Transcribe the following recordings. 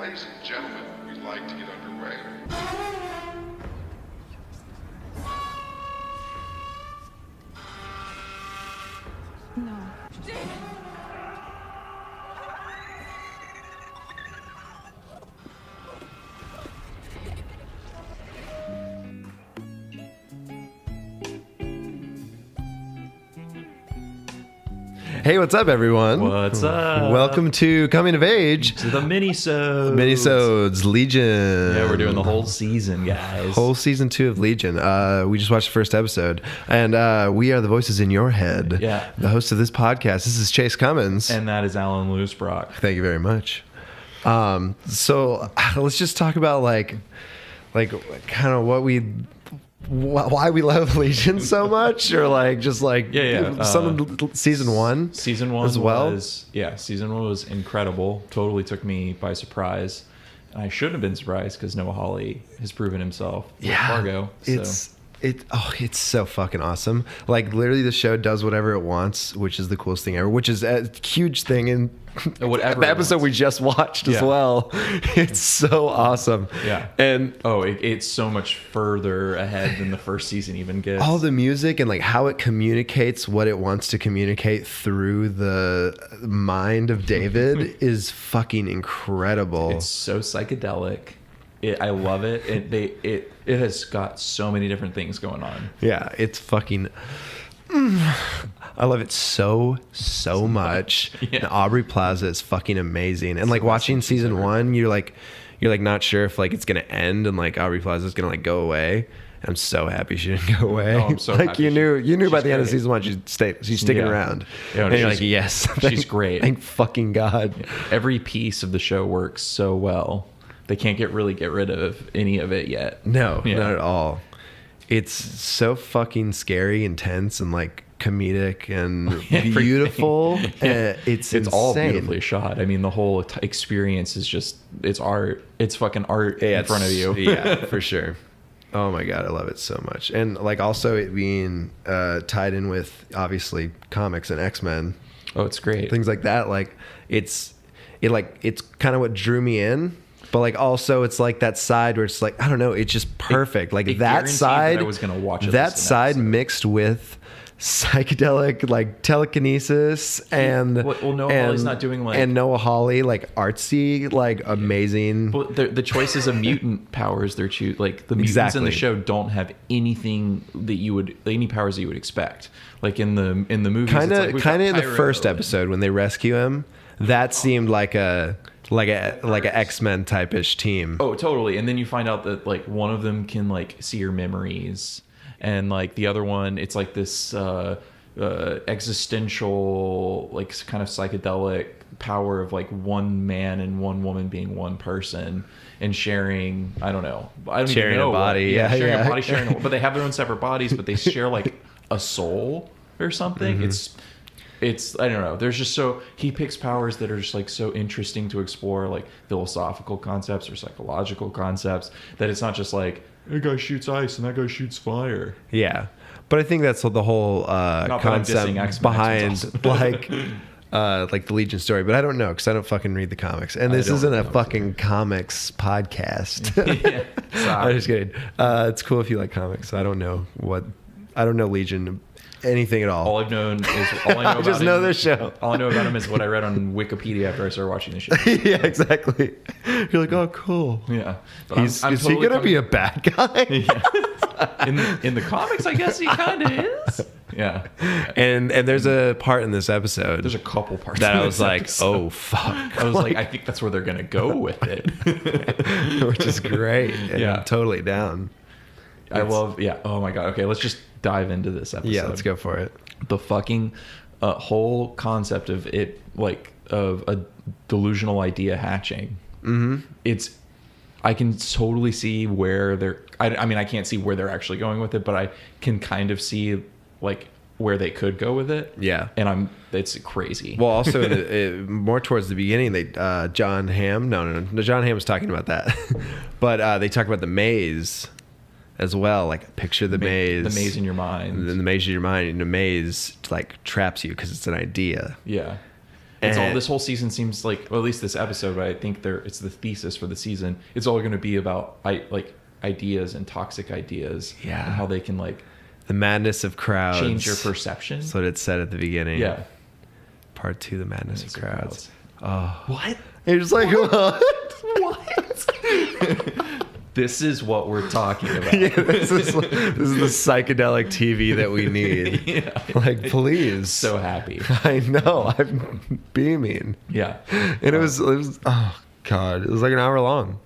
Ladies and gentlemen, we'd like to get underway. No. Hey, what's up, everyone? What's up? Welcome to Coming of Age. To the Minisodes. Minisodes, Legion. Yeah, we're doing the whole season, guys. Whole season 2 of Legion. We just watched the first episode, and we are the voices in your head. Yeah. The host of this podcast. This is Chase Cummins. And that is Alan Loosebrock. Thank you very much. So let's just talk about like kind of why we love Legion so much, or some of season 1. Season 1 as well. Season 1 was incredible. Totally took me by surprise. And I shouldn't have been surprised because Noah Hawley has proven himself with Fargo. So. It's so fucking awesome. Like, literally the show does whatever it wants, which is the coolest thing ever, which is a huge thing in whatever the episode we just watched as well. It's so awesome. Yeah. And it's so much further ahead than the first season even gets. all the music and like how it communicates what it wants to communicate through the mind of David is fucking incredible. It's so psychedelic. I love it. It has got so many different things going on. Yeah, it's fucking. I love it so much. Yeah. And Aubrey Plaza is fucking amazing. And like watching season 1, you're like not sure if like it's gonna end and like Aubrey Plaza is gonna like go away. I'm so happy she didn't go away. Oh, I'm so like happy you knew by the end of great. season 1 she's sticking around. Yeah, and you're like, yes, she's great. Thank fucking God. Yeah. Every piece of the show works so well. They can't get rid of any of it yet. No, not at all. It's so fucking scary, intense, and like comedic and beautiful. It's insane. All beautifully shot. I mean, the whole experience is just, it's art. It's fucking art in front of you. Yeah, for sure. Oh my God, I love it so much. And like also it being tied in with obviously comics and X-Men. Oh, it's great. Things like that. Like it's kind of what drew me in. But like also it's like that side where it's like, I don't know, it's just perfect. Like that side, that I was gonna watch that side mixed with psychedelic like telekinesis and Noah Hawley's not doing like, and Noah Hawley like artsy, like amazing. Well, the choices of mutant powers they're choosing, like the mutants in the show don't have anything that any powers that you would expect. Like in the movies, Kind of in the first episode when they rescue him, that seemed like a X-Men type-ish team. Oh, totally. And then you find out that like one of them can like see your memories, and like the other one, it's like this existential, like kind of psychedelic power of like one man and one woman being one person and sharing. I don't know. Sharing a body. Sharing a body. But they have their own separate bodies, but they share like a soul or something. Mm-hmm. It's I don't know. There's just he picks powers that are just like so interesting to explore, like philosophical concepts or psychological concepts, that it's not just like that guy shoots ice and that guy shoots fire. Yeah, but I think that's the whole concept behind like the Legion story. But I don't know because I don't fucking read the comics, and this isn't a fucking comics podcast. I'm just kidding. It's cool if you like comics. I don't know Legion. Anything at all. All I know about I just know this show. All I know about him is what I read on Wikipedia after I started watching the show. Yeah, exactly. You're like, oh, cool. Yeah. But is he gonna be a bad guy? Yeah. In the comics, I guess he kind of is. Yeah. And there's a part in this episode. There's a couple parts that I was like, episode. oh fuck. I was like, I think that's where they're gonna go with it, which is great. Yeah, I'm totally down. I love. Yeah. Oh my God. Okay, let's just dive into this episode. Yeah, let's go for it. The fucking whole concept of it, like of a delusional idea hatching. Mm-hmm. I can totally see where they're. I mean, I can't see where they're actually going with it, but I can kind of see like where they could go with it. Yeah, and it's crazy. Well, also more towards the beginning, they John Hamm. No, John Hamm was talking about that, but they talk about the maze as well. Like picture the maze. The maze in your mind. And then the maze in your mind, and the maze like traps you because it's an idea. Yeah. It's all, this whole season seems like, well, at least this episode, right? I think it's the thesis for the season. It's all going to be about like ideas and toxic ideas. Yeah. And how they can like the madness of crowds. Change your perception. That's what it said at the beginning. Yeah. Part 2, the madness of crowds. Oh. What? You're just like, what? What? This is what we're talking about. Yeah, this is the psychedelic TV that we need. Yeah. Like, please. So happy. I know. I'm beaming. Yeah. And it was oh god, it was like an hour long.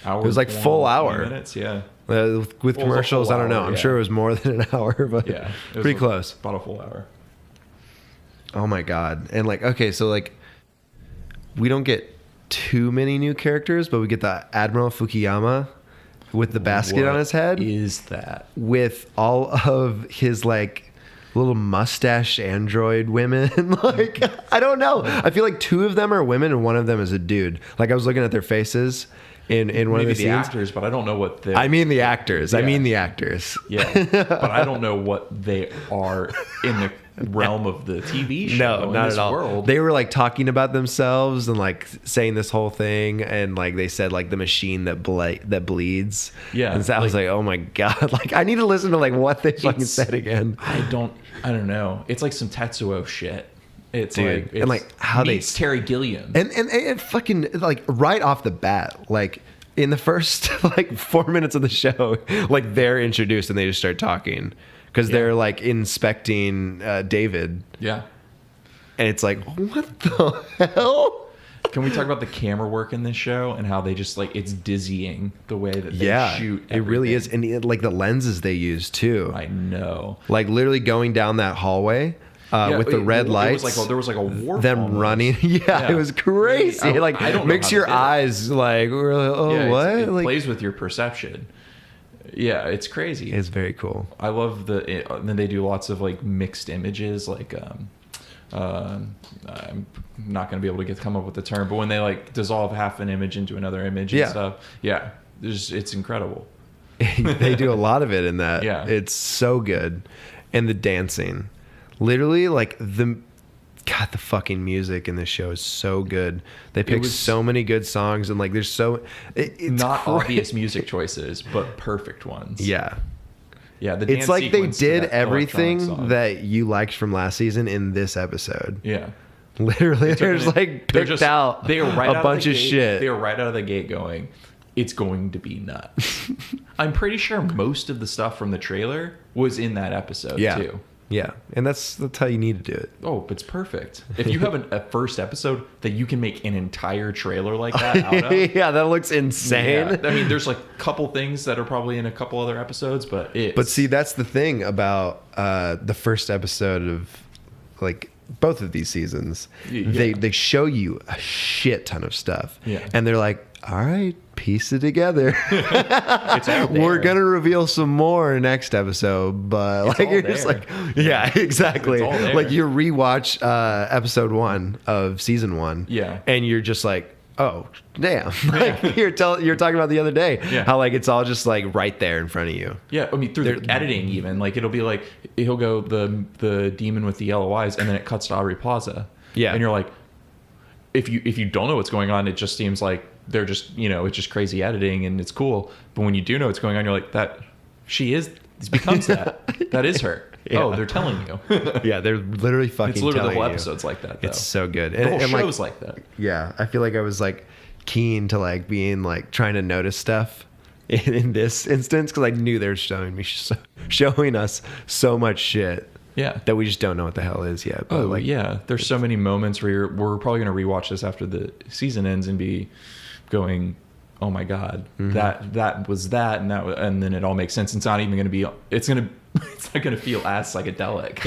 It was like full hour. Minutes, yeah. With commercials, I don't know. I'm sure it was more than an hour, but yeah, it was pretty close. About a full hour. Oh my god. And like, okay, so like we don't get too many new characters, but we get the Admiral Fukuyama with the basket on his head. What is that? With all of his like little mustache android women. Like, I don't know. I feel like 2 of them are women and 1 of them is a dude. Like, I was looking at their faces in one of the scenes. Actors, but I don't know what they. I mean the actors. Yeah. I mean the actors. Yeah, but I don't know what they are in the realm of the TV show. No, not at all. World. They were like talking about themselves and like saying this whole thing, and like they said like the machine that bleeds. Yeah, and so I was like, oh my god, like I need to listen to like what they fucking said again. I don't know. It's like some Tetsuo shit. It's dude, like, it's and like how they Terry Gilliam and fucking like right off the bat, like in the first like 4 minutes of the show, like they're introduced and they just start talking because they're like inspecting David. Yeah, and it's like, what the hell? Can we talk about the camera work in this show and how they just like, it's dizzying the way that they shoot everything. It really is. And like the lenses they use too. I know. Like literally going down that hallway with the red lights. There was like a warp. Them almost. running. Yeah, it was crazy. I don't know makes how your they did it. eyes like, what? It Like, plays with your perception. Yeah, it's crazy. It's very cool. I love and then they do lots of like mixed images, like I'm not going to be able to come up with the term, but when they like dissolve half an image into another image and stuff. Yeah, it's incredible. They do a lot of it in that. Yeah. It's so good. And the dancing. Literally like the fucking music in this show is so good. They pick so many good songs and like there's it's not obvious music choices, but perfect ones. Yeah. Yeah, the dance it's like they sequence to did that everything that you liked from last season in this episode. Yeah. Literally, there's like picked out they were right a bunch of shit. They were right out of the gate going, it's going to be nuts. I'm pretty sure most of the stuff from the trailer was in that episode too. Yeah, and that's how you need to do it. Oh, it's perfect. If you have a first episode that you can make an entire trailer like that out of. Yeah, that looks insane. Yeah. I mean, there's like a couple things that are probably in a couple other episodes, but see, that's the thing about the first episode of like both of these seasons. Yeah. They show you a shit ton of stuff. Yeah. And they're like, all right, piece it together. It's all there. We're gonna reveal some more next episode, but it's like you're there. just like, yeah, exactly. It's all there. Like you rewatch episode 1 of season 1, and you're just like, oh damn, like you're talking about the other day, how like it's all just like right there in front of you. Yeah, I mean through the editing even, like it'll be like he'll go the demon with the yellow eyes, and then it cuts to Aubrey Plaza. Yeah, and you're like, if you don't know what's going on, it just seems like they're just, it's just crazy editing and it's cool. But when you do know what's going on, you're like, that she becomes that. That is her. Yeah. Oh, they're telling you. Yeah, they're literally fucking. It's literally telling the whole you. episode's like that. Though. It's so good. The whole show's like that. Yeah, I feel like I was like keen to like being like trying to notice stuff in this instance because I knew they were showing us so much shit. Yeah, that we just don't know what the hell is yet. But there's so many moments where we're probably going to rewatch this after the season ends and be going, oh my god, that was that, and then it all makes sense. It's not even going to be. It's not going to feel as psychedelic.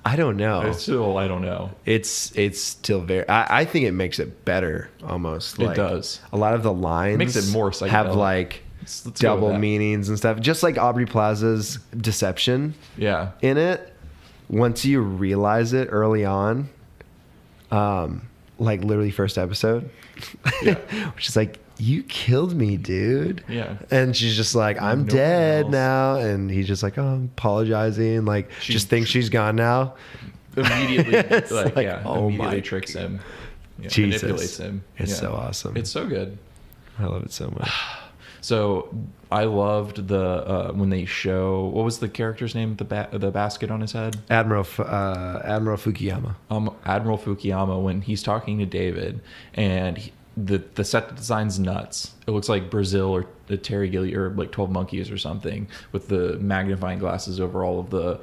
I don't know. I don't know. It's still very. I think it makes it better almost. It does. A lot of the lines makes it more psychedelic. Have like double meanings and stuff. Just like Aubrey Plaza's deception. Yeah. In it, once you realize it early on, like literally first episode, which is like, you killed me, dude. Yeah. And she's just like, I'm dead now. And he's just like, oh, I'm apologizing. Like, just thinks she's gone now. immediately oh my tricks him. Yeah, Jesus. Manipulates him. It's so awesome. It's so good. I love it so much. So I loved the when they show, what was the character's name? The basket on his head. Admiral Fukuyama. Admiral Fukuyama, when he's talking to David, and the set design's nuts. It looks like Brazil or the Terry Gilliam or like 12 Monkeys or something, with the magnifying glasses over all of the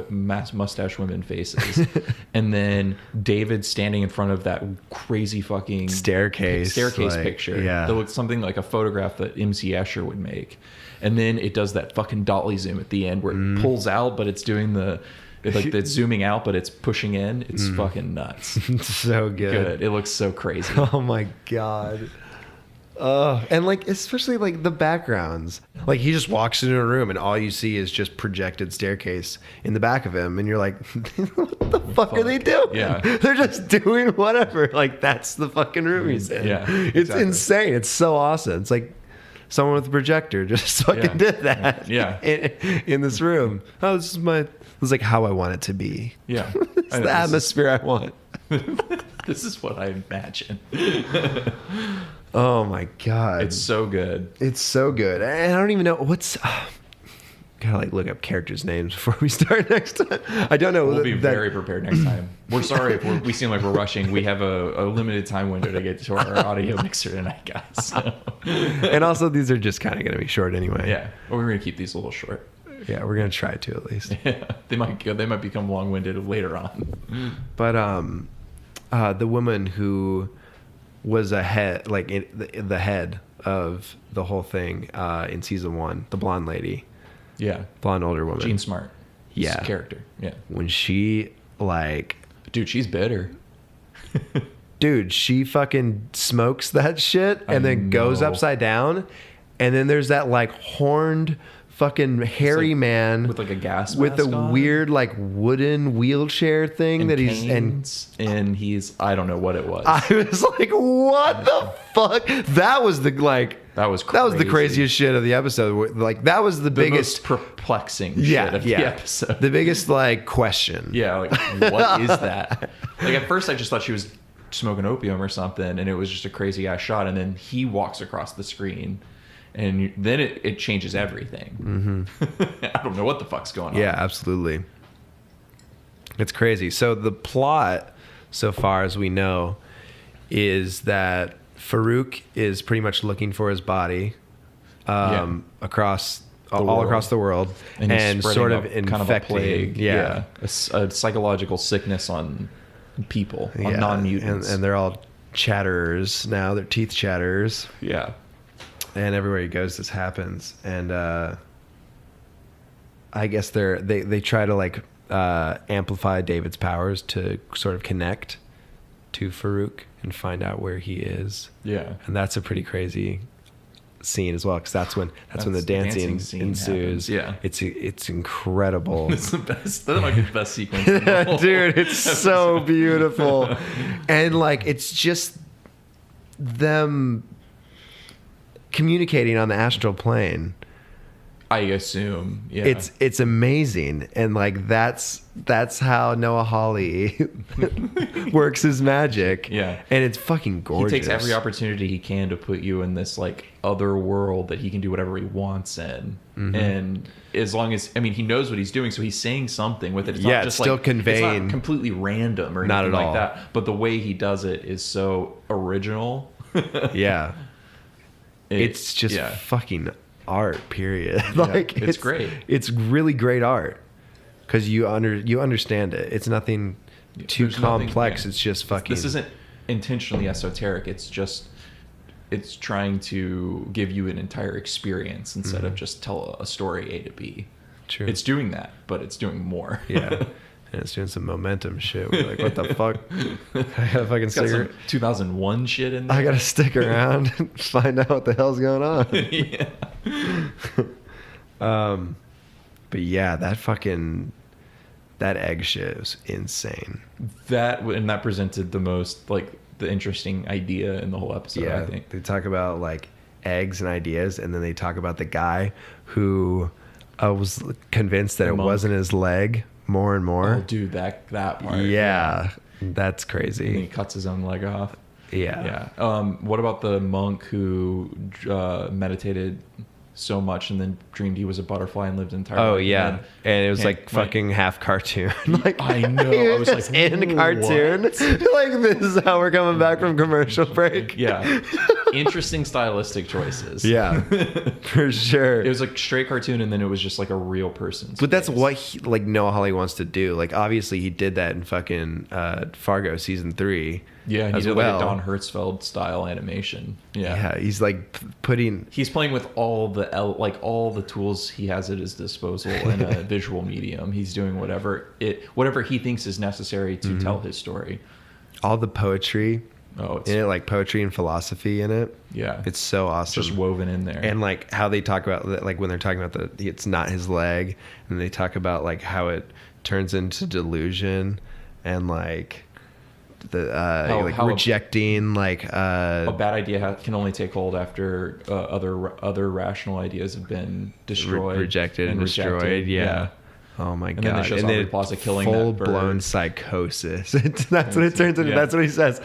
mustache women faces. And then David standing in front of that crazy fucking staircase picture. Yeah. That looks something like a photograph that MC Escher would make. And then it does that fucking dolly zoom at the end where it pulls out, but it's doing it's zooming out, but it's pushing in. It's fucking nuts. It's so good. It looks so crazy. Oh my God. And like, especially like the backgrounds, like he just walks into a room and all you see is just projected staircase in the back of him. And you're like, what the fuck are they doing? Yeah. They're just doing whatever. Like that's the fucking room he's in. Yeah, It's insane. It's so awesome. It's like someone with a projector just fucking did that. Yeah. In this room. Oh, this is like how I want it to be. Yeah. It's the atmosphere I want. This is what I imagine. Oh my God. It's so good. It's so good. And I don't even know what's... gotta like look up characters' names before we start next time. I don't know. We'll be very prepared next time. We're sorry if we seem like we're rushing. We have a limited time window to get to our audio mixer tonight, guys. So. And also, these are just kind of going to be short anyway. Yeah. Well, we're going to keep these a little short. Yeah, we're going to try to at least. Yeah. They might become long-winded later on. But the woman who was the head of the whole thing in season 1, the blonde lady. Yeah. Blonde older woman. Jean Smart. Yeah. Character. Yeah. When she dude, she's bitter. Dude, she fucking smokes that shit and then goes upside down. And then there's that like horned fucking hairy man with like a gas mask with a on. weird like wooden wheelchair thing and that canes, and he's I don't know what it was. I was like, what the fuck? That was the craziest shit of the episode. Like that was the biggest most perplexing shit of the episode. The biggest like question. Yeah, like what is that? Like at first I just thought she was smoking opium or something, and it was just a crazy ass shot, and then he walks across the screen. And then it changes everything. Mm-hmm. I don't know what the fuck's going on. Yeah, absolutely. It's crazy. So the plot, so far as we know, is that Farouk is pretty much looking for his body across the world and sort of infecting. Kind of a plague. Yeah. A psychological sickness on people, on non-mutants. And they're all chatterers now. They're teeth chatterers. Yeah. And everywhere he goes, this happens. And I guess they try to like amplify David's powers to sort of connect to Farouk and find out where he is. Yeah. And that's a pretty crazy scene as well, because that's when the dancing ensues. Happens. Yeah. It's incredible. It's the best. That might be the best sequence. In the whole Dude, it's so beautiful. And like it's just them communicating on the astral plane. I assume. Yeah. It's amazing. And like that's how Noah Hawley works his magic. Yeah. And it's fucking gorgeous. He takes every opportunity he can to put you in this like other world that he can do whatever he wants in. Mm-hmm. And as long as he knows what he's doing, so he's saying something with it. It's not just still like conveying. It's not completely random or not anything at like all. that. But the way he does it is so original. Yeah. It's just fucking art, period. Like it's great. It's really great art because you understand it. It's nothing too complex. It's just fucking. This isn't intentionally esoteric. It's trying to give you an entire experience instead of just tell a story A to B. True. It's doing that, but it's doing more. Yeah. And it's doing some momentum shit. We're like, what the fuck? I gotta fucking got some 2001 shit in there. I gotta stick around and find out what the hell's going on. Yeah. But yeah, that egg shit was insane. That presented the most like the interesting idea in the whole episode. Yeah, I think they talk about like eggs and ideas, and then they talk about the guy who was convinced that it wasn't his leg, more and more. Oh, dude, that part. Yeah, that's crazy. And he cuts his own leg off. Yeah. Yeah. What about the monk who meditated so much and then dreamed he was a butterfly and lived entirely? Oh yeah, and it was like fucking half cartoon. Like I know. I was like, in cartoon. Like this is how we're coming back from commercial break. Yeah. Interesting stylistic choices. Yeah, for sure. It was like straight cartoon, and then it was just like a real person's But that's face. what like Noah Hawley wants to do. Like obviously he did that in fucking Fargo season 3. Yeah, he as did well. like a Don Hertzfeld style animation. Yeah, he's like putting. He's playing with all the tools he has at his disposal in a visual medium. He's doing whatever he thinks is necessary to tell his story. All the poetry It's in it, like poetry and philosophy in it. Yeah, It's so awesome. just woven in there. And like how they talk about like when they're talking about it's not his leg, and they talk about like how it turns into delusion, and like the how rejecting like a bad idea can only take hold after other rational ideas have been destroyed, rejected and destroyed. Yeah. Oh my god! Then it shows Aubrey Plaza killing that full bird. blown psychosis. That's what it turns into. Yeah. That's what he says.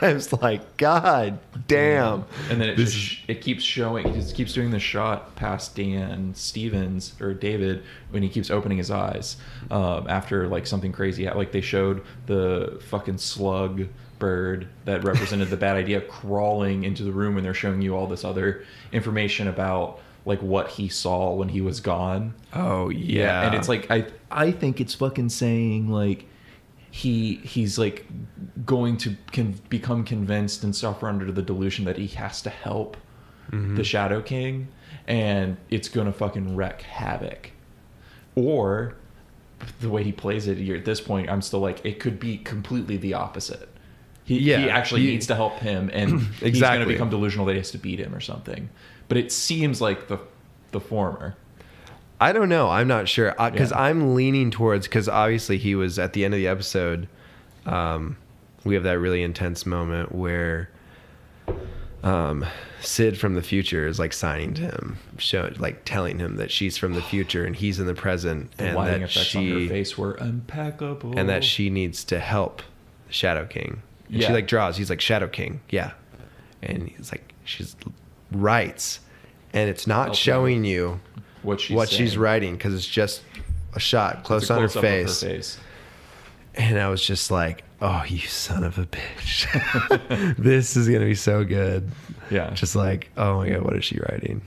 I was like, God damn! And then it keeps showing. It just keeps doing the shot past Dan Stevens or David when he keeps opening his eyes after like something crazy. Like they showed the fucking slug bird that represented the bad idea crawling into the room, and they're showing you all this other information about like what he saw when he was gone. Oh yeah. And it's like I think it's fucking saying like he's like going to become convinced and suffer under the delusion that he has to help the Shadow King, and it's gonna fucking wreak havoc. Or the way he plays it at this point, I'm still like, it could be completely the opposite. He actually needs to help him, and he's going to become delusional that he has to beat him or something. But it seems like the former. I don't know. I'm not sure because I'm leaning towards, because obviously he was at the end of the episode. We have that really intense moment where Sid from the future is like signing to him, like telling him that she's from the future and he's in the present, The and lighting that effects on her face were impeccable, and that she needs to help Shadow King. And she Yeah. like draws. He's like, Shadow King, yeah, and he's like, she's writes, and it's not showing you what she's writing because it's just a shot close on her face. And I was just like, oh, you son of a bitch. This is going to be so good. Yeah. Just like, oh my God, what is she writing?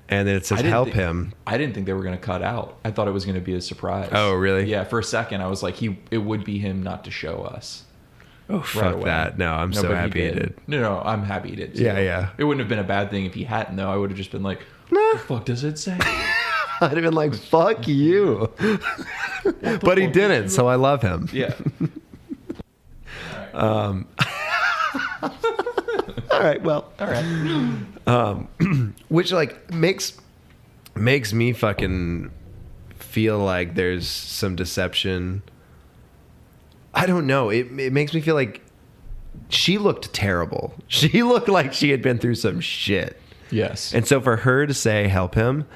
And then it says, help him. I didn't think they were going to cut out. I thought it was going to be a surprise. Oh, really? Yeah, for a second, I was like, it would be him not to show us. Oh, fuck away. that. No, I'm so but happy he did. No, I'm happy he did too. Yeah. It wouldn't have been a bad thing if he hadn't, though. I would have just been like, Nah. what the fuck does it say? I'd have been like, fuck you. But he didn't, so I love him. Yeah. All right. Well. All right. Which like makes me fucking feel like there's some deception. I don't know. It makes me feel like she looked terrible. She looked like she had been through some shit. Yes. And so for her to say help him,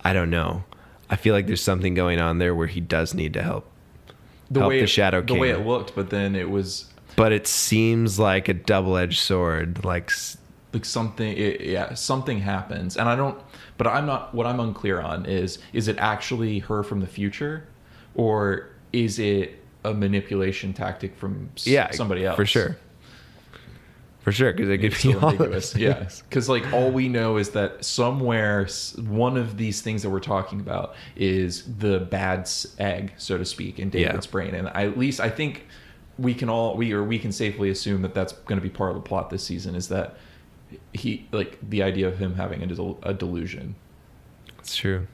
I don't know. I feel like there's something going on there where he does need to help the Shadow King. The way it looked, but then it was. But it seems like a double-edged sword. Like something. Something happens, and I don't. But I'm not. What I'm unclear on is it actually her from the future, or is it a manipulation tactic from somebody else? For sure. For sure, because it could It's be so all ambiguous. Yeah, because like all we know is that somewhere one of these things that we're talking about is the bad egg, so to speak, in David's brain, and at least I think we can safely assume that that's going to be part of the plot this season. Is that he like the idea of him having a delusion? It's true.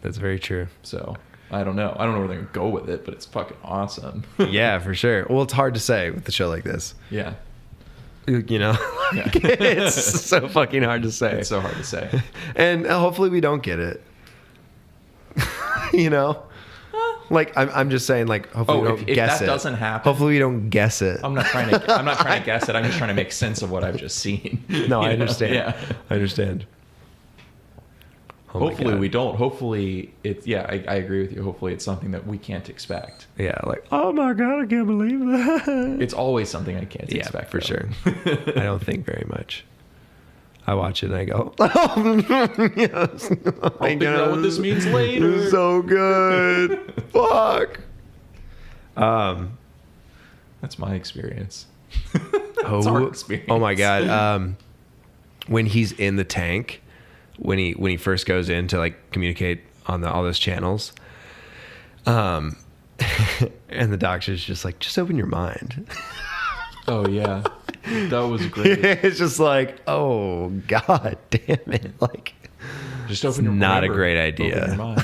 That's very true. So I don't know. I don't know where they're going to go with it, but it's fucking awesome. Yeah, for sure. Well, it's hard to say with a show like this. Yeah. You know, it's so fucking hard to say. It's so hard to say. And hopefully we don't get it. You know, like I'm just saying, like hopefully we don't guess it. If that doesn't happen, hopefully we don't guess it. I'm not trying to guess it. I'm just trying to make sense of what I've just seen. No, I understand. Yeah. I understand. Oh my Hopefully God. we don't. Hopefully it's I agree with you. Hopefully it's something that we can't expect. Yeah, like, oh my God, I can't believe that. It's always something I can't expect. For though. sure. I don't think very much. I watch it and I go, oh, yes. I'll figure out what this means later. This is so good. Fuck. That's my experience. Oh, It's our experience. oh my God. When he's in the tank, when he first goes in to like communicate on all those channels, and the doctor's just like, just open your mind. Oh yeah, that was great. It's just like, oh God damn it. Like, Just open your not a remember, great idea. open your mind.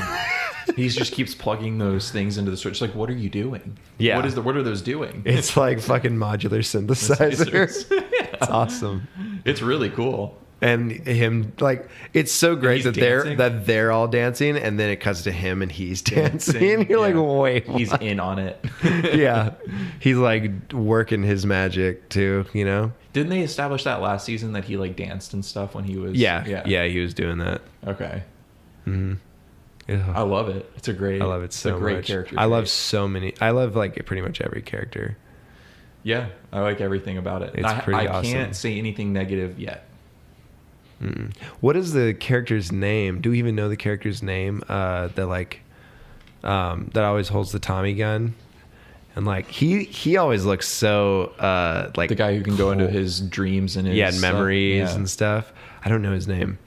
He just keeps plugging those things into the switch. Like, what are you doing? Yeah. What are those doing? it's like fucking modular synthesizer. Yeah. It's awesome. It's really cool. And him, like, it's so great he's that dancing? they're all dancing, and then it cuts to him and he's dancing. You're Yeah. like, wait, He's what? in on it. Yeah, he's like working his magic too, you know. Didn't they establish that last season that he like danced and stuff when he was? Yeah, he was doing that. Okay. Hmm. I love it. It's a great. I love it so it's a great much. character. I love trait. so many. I love like pretty much every character. Yeah, I like everything about it. It's I pretty awesome. can't say anything negative yet. Mm-mm. What is the character's name? Do we even know the character's name? That always holds the Tommy gun, and like he always looks so like The guy who can go into cool. his dreams and his and stuff. memories Yeah. and stuff. I don't know his name,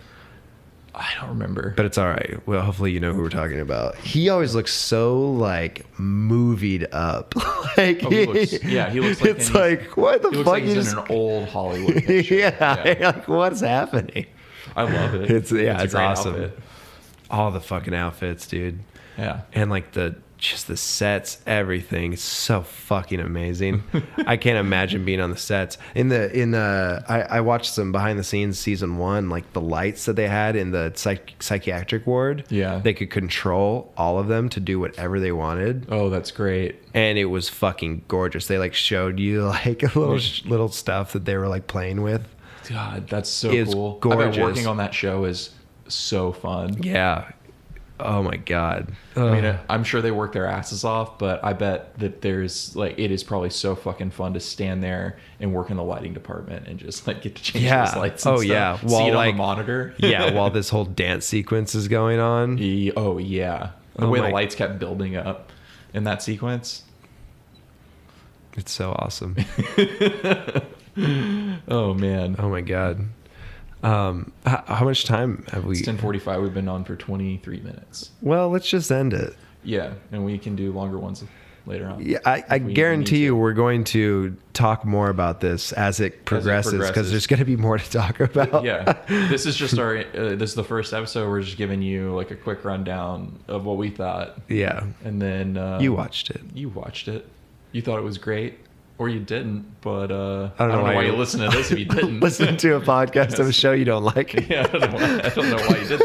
I don't remember. but it's all right. Well, hopefully you know who we're talking about. He always looks so like movied up. Like he looks like it's any- like what the He fuck? looks like You he's just- in an old Hollywood picture. yeah, like what's happening? I love it. It's a it's great awesome. outfit. All the fucking outfits, dude. Yeah. And like the sets, everything is so fucking amazing. I can't imagine being on the sets. I watched some behind the scenes season 1, like the lights that they had in the psychiatric ward. Yeah. They could control all of them to do whatever they wanted. Oh, that's great. And it was fucking gorgeous. They like showed you like a little stuff that they were like playing with. God, that's so It's cool. I gorgeous. bet working on that show is so fun. Yeah. Oh my God. I mean, I'm sure they work their asses off, but I bet that there's like it is probably so fucking fun to stand there and work in the lighting department and just like get to change those lights. And Oh stuff. yeah. See While it on like the monitor. yeah, while this whole dance sequence is going on. Oh yeah. The Oh way my- the lights kept building up in that sequence. It's so awesome. Oh man. Oh my God. How much time have we? It's 10:45. We've been on for 23 minutes. Well, let's just end it. Yeah, and we can do longer ones later on. Yeah, I If we guarantee need you to. we're going to talk more about this as it progresses because progresses. there's going to be more to talk about. Yeah, this is just our. This is the first episode. We're just giving you like a quick rundown of what we thought, Yeah. and then You watched it. You watched it. You thought it was great, or you didn't. But I I don't know why you listen to this if you didn't. Listen to a podcast of a show you don't like. Yeah, I don't know why you did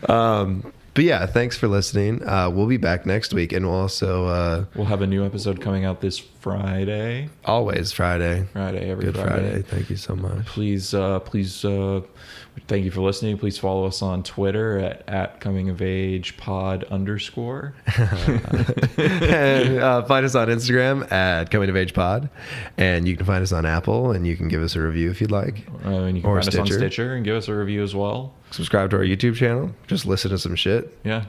that. But yeah, thanks for listening. We'll be back next week, and we'll also We'll have a new episode coming out this Friday. always Friday. Every Good Friday. Thank you so much. Please, thank you for listening. Please follow us on Twitter at comingofagepod_. And find us on Instagram at Coming of Age Pod, and you can find us on Apple, and you can give us a review if you'd like. And you can Or find us on Stitcher. Stitcher and give us a review as well. Subscribe to our YouTube channel. Just listen to some shit Yeah,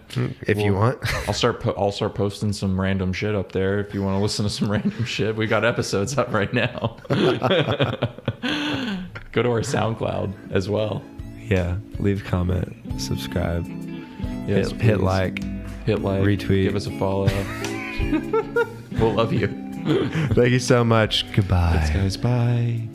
if you want. I'll start posting some random shit up there if you want to listen to some random shit. We got episodes up right now. Go to our SoundCloud as well. Yeah, leave a comment, subscribe, Yes, hit please. like. Hit like, retweet. give us a follow. We'll love you. Thank you so much. Goodbye. Thanks, guys. Bye.